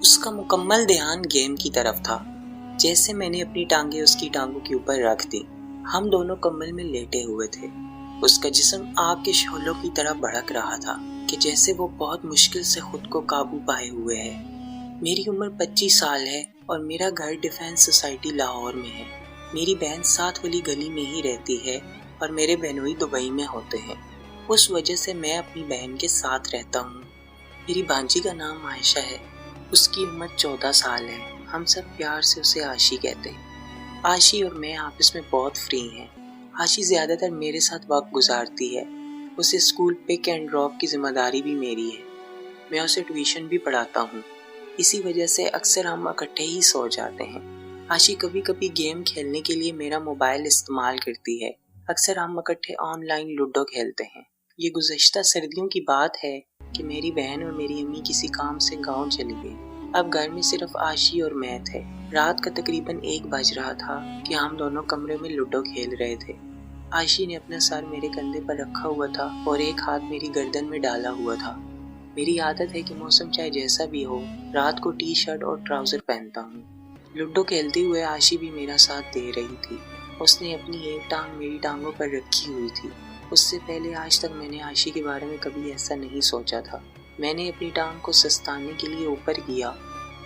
اس کا مکمل دھیان گیم کی طرف تھا۔ جیسے میں نے اپنی ٹانگیں اس کی ٹانگوں کے اوپر رکھ دی، ہم دونوں کمبل میں لیٹے ہوئے تھے۔ اس کا جسم آگ کے شعلوں کی طرح بھڑک رہا تھا کہ جیسے وہ بہت مشکل سے خود کو قابو پائے ہوئے ہے۔ میری عمر 25 سال ہے اور میرا گھر ڈیفینس سوسائٹی لاہور میں ہے۔ میری بہن ساتھ والی گلی میں ہی رہتی ہے اور میرے بہنوئی دبئی میں ہوتے ہیں۔ اس وجہ سے میں اپنی بہن کے ساتھ رہتا ہوں۔ میری بھانجی کا نام عائشہ ہے۔ اس کی عمر 14 سال ہے۔ ہم سب پیار سے اسے آشی کہتے ہیں۔ آشی اور میں آپس میں بہت فری ہیں۔ آشی زیادہ تر میرے ساتھ وقت گزارتی ہے۔ اسے اسکول پک اینڈ ڈراپ کی ذمہ داری بھی میری ہے۔ میں اسے ٹیوشن بھی پڑھاتا ہوں۔ اسی وجہ سے اکثر ہم اکٹھے ہی سو جاتے ہیں۔ آشی کبھی کبھی گیم کھیلنے کے لیے میرا موبائل استعمال کرتی ہے۔ اکثر ہم اکٹھے آن لائن لوڈو کھیلتے ہیں۔ یہ گزشتہ سردیوں کی بات ہے کہ میری بہن اور میری امی کسی کام سے گاؤں چلی گئی۔ اب گھر میں صرف آشی اور میں تھے۔ رات کا تقریباً 1 بج رہا تھا کہ ہم دونوں کمرے میں لوڈو کھیل رہے تھے۔ آشی نے اپنا سر میرے کندھے پر رکھا ہوا تھا اور ایک ہاتھ میری گردن میں ڈالا ہوا تھا۔ میری عادت ہے کہ موسم چاہے جیسا بھی ہو، رات کو ٹی شرٹ اور ٹراؤزر پہنتا ہوں۔ لوڈو کھیلتے ہوئے آشی بھی میرا ساتھ دے رہی تھی۔ اس نے اپنی ایک ٹانگ میری ٹانگوں پر رکھی ہوئی تھی۔ اس سے پہلے آج تک میں نے آشی کے بارے میں کبھی ایسا نہیں سوچا تھا۔ میں نے اپنی ٹانگ کو سستانے کے لیے اوپر کیا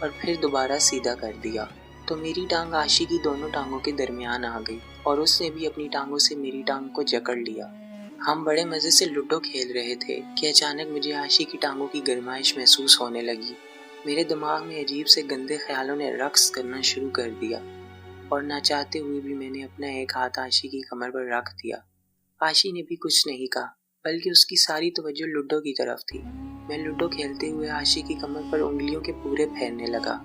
اور پھر دوبارہ سیدھا کر دیا تو میری ٹانگ آشی کی دونوں ٹانگوں کے درمیان آ گئی اور اس نے بھی اپنی ٹانگوں سے میری ٹانگ کو جکڑ لیا۔ ہم بڑے مزے سے لوڈو کھیل رہے تھے کہ اچانک مجھے آشی کی ٹانگوں کی گرمائش محسوس ہونے لگی۔ میرے دماغ میں عجیب سے گندے خیالوں نے رقص کرنا شروع کر دیا اور نہ چاہتے ہوئے بھی میں نے اپنا ایک ہاتھ آشی کی کمر پر رکھ دیا۔ آشی نے بھی کچھ نہیں کہا بلکہ اس کی ساری توجہ لوڈو کی طرف تھی۔ میں لوڈو کھیلتے ہوئے آشی کی کمر پر انگلیوں کے پورے پھیرنے لگا۔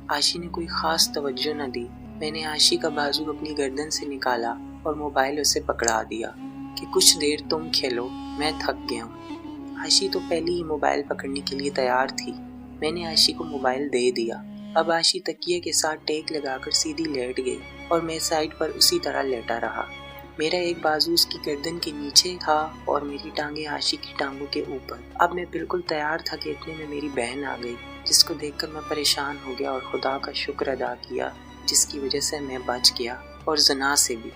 آشی نے کوئی خاص توجہ نہ دی۔ میں نے آشی کا بازو اپنی گردن سے نکالا اور موبائل اسے پکڑا دیا کہ کچھ دیر تم کھیلو، میں تھک گیا ہوں۔ آشی تو پہلے ہی موبائل پکڑنے کے لیے تیار تھی۔ میں نے آشی کو موبائل دے دیا۔ اب آشی تکیے کے ساتھ ٹیک لگا کر سیدھی لیٹ گئی اور میں سائڈ پر اسی طرح لیٹا رہا۔ میرا ایک بازو اس کی گردن کے نیچے تھا اور میری ٹانگیں آشی کی ٹانگوں کے اوپر۔ اب میں بالکل تیار تھا کہ اتنے میں میری بہن آ گئی، جس کو دیکھ کر میں پریشان ہو گیا اور خدا کا شکر ادا کیا جس کی وجہ سے میں بچ گیا اور زنا سے بھی۔